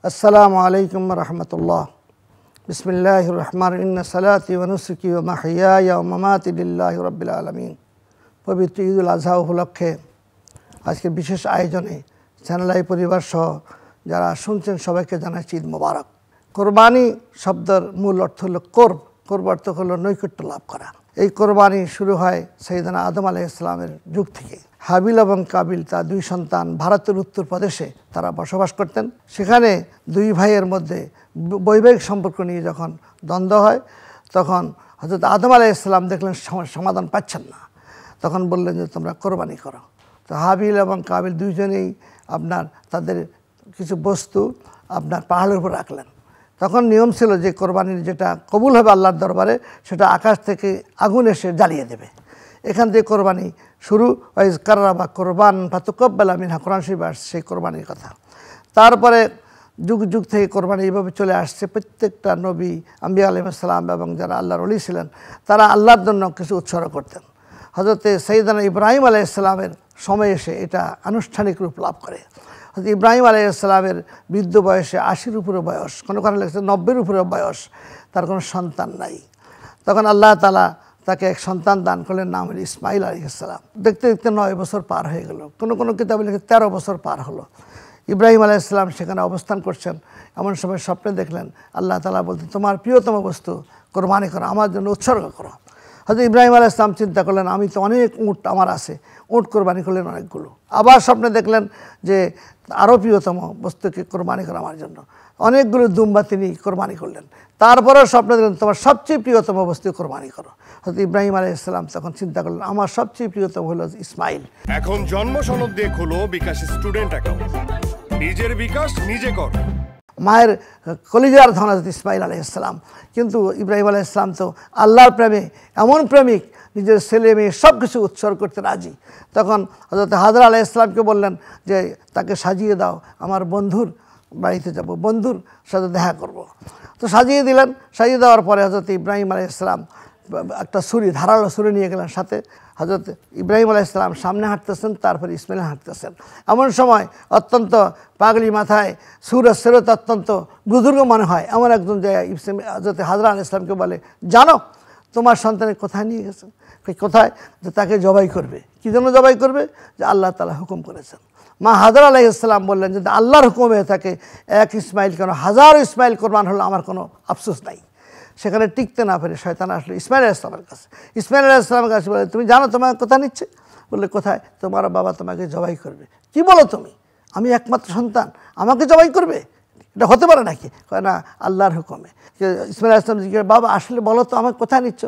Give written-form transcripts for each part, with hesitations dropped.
আসসালামু আলাইকুম রহমতুল্লাহ। বিসমিল্লাহির রহমানির রহিম। ইন্না সালাতি ওয়া নুসুকি ওয়া মাহইয়ায়া ওয়া মামাতি লিল্লাহি রাব্বিল আলামিন। পবিত্র ঈদুল আজহা উপলক্ষে আজকের বিশেষ আয়োজনে চ্যানেলাই পরিবার সহ যারা শুনছেন সবাইকে জানাচ্ছি ঈদ মোবারক। কোরবানি শব্দের মূল অর্থ হলো কোরব অর্থ হলো নৈকট্য লাভ করা। এই কোরবানি শুরু হয় সাইয়েদনা আদম আলাইহিস সালামের যুগ থেকে। হাবিল এবং কাবিল তার দুই সন্তান ভারতের উত্তরপ্রদেশে তারা বসবাস করতেন। সেখানে দুই ভাইয়ের মধ্যে বৈবাহিক সম্পর্ক নিয়ে যখন দ্বন্দ্ব হয়, তখন হযরত আদম আলাইহিস সালাম দেখলেন সমাধান পাচ্ছেন না, তখন বললেন যে তোমরা কোরবানি করো। তো হাবিল এবং কাবিল দুইজনেই তাদের কিছু বস্তু পাহাড়ের উপর রাখলেন। তখন নিয়ম ছিল যে কোরবানির যেটা কবুল হবে আল্লাহর দরবারে সেটা আকাশ থেকে আগুন এসে জ্বালিয়ে দেবে। এখান থেকে কোরবানি শুরু। ওয়াইজ কাররাবা কোরবান ফাতুকাব্বালা মিনহা, কোরআন শরীফে আসছে সেই কোরবানির কথা। তারপরে যুগ যুগ থেকে কোরবানি এইভাবে চলে আসছে। প্রত্যেকটা নবী, আম্বিয়া আলাইহিস সালাম এবং যারা আল্লাহর ওলি ছিলেন তারা আল্লাহর জন্য কিছু উৎসর্গ করতেন। হযরতে সাইয়েদনা ইব্রাহিম আলাইহিস সালামের সময় এসে এটা আনুষ্ঠানিক রূপ লাভ করে। হযরত ইব্রাহিম আলাইহিস সালামের বৃদ্ধ বয়সে ৮০-এর উপরে বয়স, কোনো লেগেছে ৯০-এর উপরে বয়স, তার কোনো সন্তান নাই। তখন আল্লাহ তাআলা তাকে এক সন্তান দান করলেন, নাম হল ইসমাইল আলাইহিস সালাম। দেখতে দেখতে ৯ বছর পার হয়ে গেল, কোনো কিতাবে লিখে ১৩ বছর পার হলো। ইব্রাহিম আলাইহিস সালাম সেখানে অবস্থান করছেন। এমন সময় স্বপ্নে দেখলেন আল্লাহ তাআলা বলতেন, তোমার প্রিয়তম বস্তু কোরবানি করো, আমার জন্য উৎসর্গ করো। হযরত ইব্রাহিম আলাইহিস সালাম চিন্তা করলেন, আমি তো অনেক উট আমার আছে, উট কোরবানি করলেন অনেকগুলো। আবার স্বপ্নে দেখলেন যে আরও প্রিয়তম বস্তুকে কোরবানি করা আমার জন্য, অনেকগুলো দুম্বা তিনি কোরবানি করলেন। তারপরেও স্বপ্নে দেখলেন তোমার সবচেয়ে প্রিয়তম বস্তু কোরবানি করো। হযরত ইব্রাহিম আলাইহিস সালাম তখন চিন্তা করলেন, আমার সবচেয়ে প্রিয়তম হলো ইসমাইল। এখন জন্ম সনদ দিয়ে খোলো বিকাশ স্টুডেন্ট অ্যাকাউন্ট, নিজের বিকাশ নিজে কর। মায়ের কলিজার ধন হযরত ইসমাইল আলাইহিস সালাম। কিন্তু ইব্রাহিম আলাইহিস সালাম তো আল্লাহর প্রেমে এমন প্রেমিক, নিজের ছেলে মেয়ে সব কিছু উৎসর্গ করতে রাজি। তখন হযরত হাজরা আলাইহিস সালামকে বললেন যে তাকে সাজিয়ে দাও, আমার বন্ধুর বাড়িতে যাব, বন্ধুর সাথে দেখা করব। তো সাজিয়ে দিলেন। সাজিয়ে দেওয়ার পরে হযরত ইব্রাহিম আলাইহিস সালাম একটা ছুরি, ধারালো ছুরি নিয়ে গেলেন সাথে। হযরত ইব্রাহিম আলাইহিস সালাম সামনে হাঁটতেছেন, তারপরে ইসমাইল হাঁটতেছেন। এমন সময় অত্যন্ত পাগলি মাথায় সুরের সেরত অত্যন্ত বুজুর্গ মনে হয় এমন একজন যে হযরত হাজরা আলাইহিস সালামকে বলে, জানো তোমার সন্তানের কোথায় নিয়ে গেছেন? কোথায়? যে তাকে জবাই করবে। কী জন্য জবাই করবে? যে আল্লাহ তাআলা হুকুম করেছেন। মা হাজরা আলাইহিস সালাম বললেন, যদি আল্লাহর হুকুম হয়ে থাকে এক ইসমাইল কেন, ১০০০ ইসমাইল কোরবান হলো আমার কোনো আফসোস নাই। সেখানে টিকতে না পেরে শয়তান আসলো ইসমাইল আলাইহিস সালামের কাছে। ইসমাইল আলাইহিস সালামের কাছে বলে, তুমি জানো তোমাকে কোথায় নিচ্ছে? বললে, কোথায়? তোমার বাবা তোমাকে জবাই করবে। কি বলো তুমি? আমি একমাত্র সন্তান, আমাকে জবাই করবে? এটা হতে পারে নাকি? না, আল্লাহর হুকুমে। ইসমাইল আলাইহিস সালাম জিজ্ঞেস, বাবা আসলে বলো তো আমাকে কোথায় নিচ্ছ?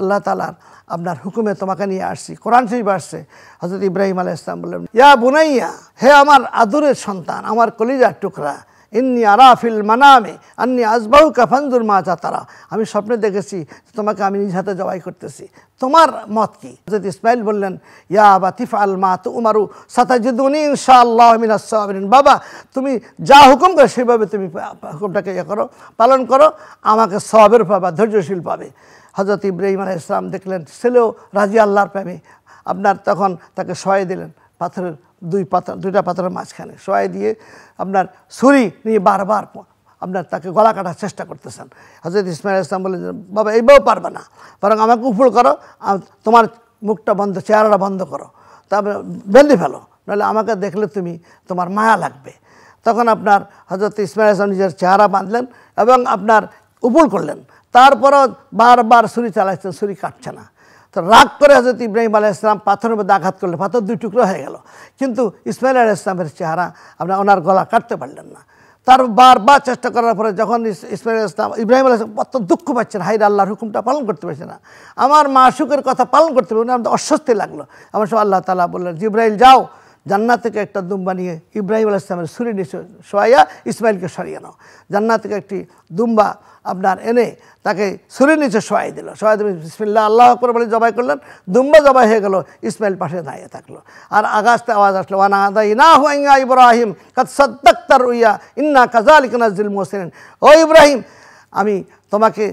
আল্লাহ তাআলার আপনার হুকুমে তোমাকে নিয়ে আসছি, কোরআন শরীফ আসছে। হযরত ইব্রাহিম আলাইহিস সালাম বললেন, ইয়া বুনাইয়া, হে আমার আদরের সন্তান, আমার কলিজার টুকরা, ইন্নী আরা ফিল মানামে আন্নী আযবাহুকা ফানজুর মাযা তারা, আমি স্বপ্নে দেখেছি তোমাকে আমি নিজ হাতে জবাই করতেছি, তোমার মত কি? হযরত ইসমাইল বললেন, ইয়া আবা তিফআল মা তুমারু সাতাজিদুনি ইনশাআল্লাহ মিনাস সাবিরিন। বাবা তুমি যা হুকুম করো সেভাবে তুমি হুকুমটাকে করো, পালন করো, আমাকে সওয়াবের পাবা, ধৈর্যশীল পাবে। হযরত ইব্রাহিম আলাইহিস সালাম দেখলেন ছেলেও রাজি আল্লাহর প্রেমে। তখন তাকে শোয়াই দিলেন পাথরের দুইটা পাথরের মাঝখানে শোয়াই দিয়ে ছুরি নিয়ে বারবার তাকে গলা কাটার চেষ্টা করতেছেন। হযরত ইসমাইল আলাইহিস সালাম বললেন, বাবা এইভাবে পারবে না, বরং আমাকে উপর করো, তোমার মুখটা বন্ধ, চেহারাটা বন্ধ করো, তারপরে বেঁধে ফেলো, নাহলে আমাকে দেখলে তোমার মায়া লাগবে। তখন হযরত ইসমাইল আলাইহিস সালাম নিজের চেহারা বাঁধলেন এবং উপর করলেন। তারপরও বারবার ছুরি চালাচ্ছেন, ছুরি কাটছে না। তো রাগ করে হযরত ইব্রাহিম আলাইহিস সালাম পাথরের মধ্যে আঘাত করলে পাথর ২ টুকরো হয়ে গেল, কিন্তু ইসমাইল আলাইহিস সালামের চেহারা ওনার গলা কাটতে পারলেন না। তার বারবার চেষ্টা করার পরে যখন ইসমাইল আলাইহিস সালাম, ইব্রাহিম আলাইহিস সালাম অত দুঃখ পাচ্ছেন, হায়রে আল্লাহর হুকুমটা পালন করতে পারছে না, আমার মাশুকের কথা পালন করতে পারবে না, আমাদের অস্বস্তি লাগলো। এমন সময় আল্লাহ তাআলা বললেন, জিবরাইল যাও, জান্নাত থেকে একটা দুম্বা নিয়ে ইব্রাহিম আলাইহিস সালামের ছুরি নিয়ে শোয়াইয়া ইসমাইলকে সরিয়ে নাও। জান্নাত থেকে একটি দুম্বা এনে তাকে ছুরির নিচে শোয়াই দিল। শোয়াই দিল, বিসমিল্লাহ আল্লাহু আকবার বলে জবাই করলেন। দুম্বা জবাই হয়ে গেল, ইসমাইল পাশে দাঁড়িয়ে থাকলো। আর আগাছতে আওয়াজ আসলো, ওয়া নাদাইনাহু ইয়া ইব্রাহিম কাদ সাদ্দাকতার রুইয়া ইন্না কাযালিকা নাজিল মুহসিনিন। ও ইব্রাহিম, আমি তোমাকে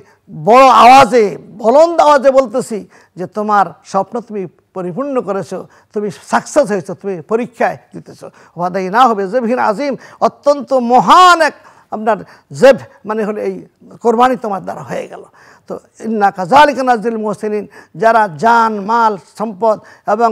বড় আওয়াজে, বুলন্দ আওয়াজে বলতেছি যে তোমার স্বপ্ন তুমি পরিপূর্ণ করেছো, তুমি সাকসেস হয়েছো, তুমি পরীক্ষায় দিতেছো। ওয়াদাইনাহু বিযিবহিন আযীম, অত্যন্ত মহান এক আপনার জেব মানে হলো এই কোরবানি তোমার দ্বারা হয়ে গেল। তো ইন্না কাযালিকা নাজজিল মুহসিনিন, যারা জান মাল সম্পদ এবং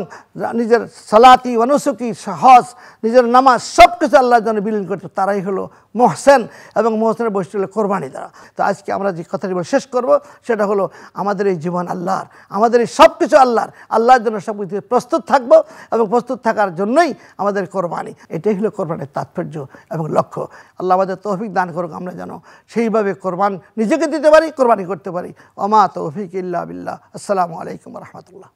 নিজের সালাতি ওয়ানুসুকি হজ নিজের নামাজ সব কিছু আল্লাহর জন্য বিলীন করতে, তারাই হলো মুহসেন, এবং মুহসেনের বৈশিষ্ট্য হলো কোরবানি দ্বারা। তো আজকে আমরা যে কথাটি বলে শেষ করব সেটা হলো আমাদের এই জীবন আল্লাহর, আমাদের এই সব কিছু আল্লাহর, আল্লাহর জন্য সব কিছু প্রস্তুত থাকবো এবং প্রস্তুত থাকার জন্যই আমাদের কোরবানি। এটাই হলো কোরবানির তাৎপর্য এবং লক্ষ্য। আল্লাহ আমাদের তৌফিক দান করুক, আমরা যেন সেইভাবে কোরবান নিজেকে দিতে পারি, কোরবানি করতে পারি। ওমা তৌফিক ইল্লা বিল্লাহ। আসসালামু আলাইকুম রহমতুল্লাহ।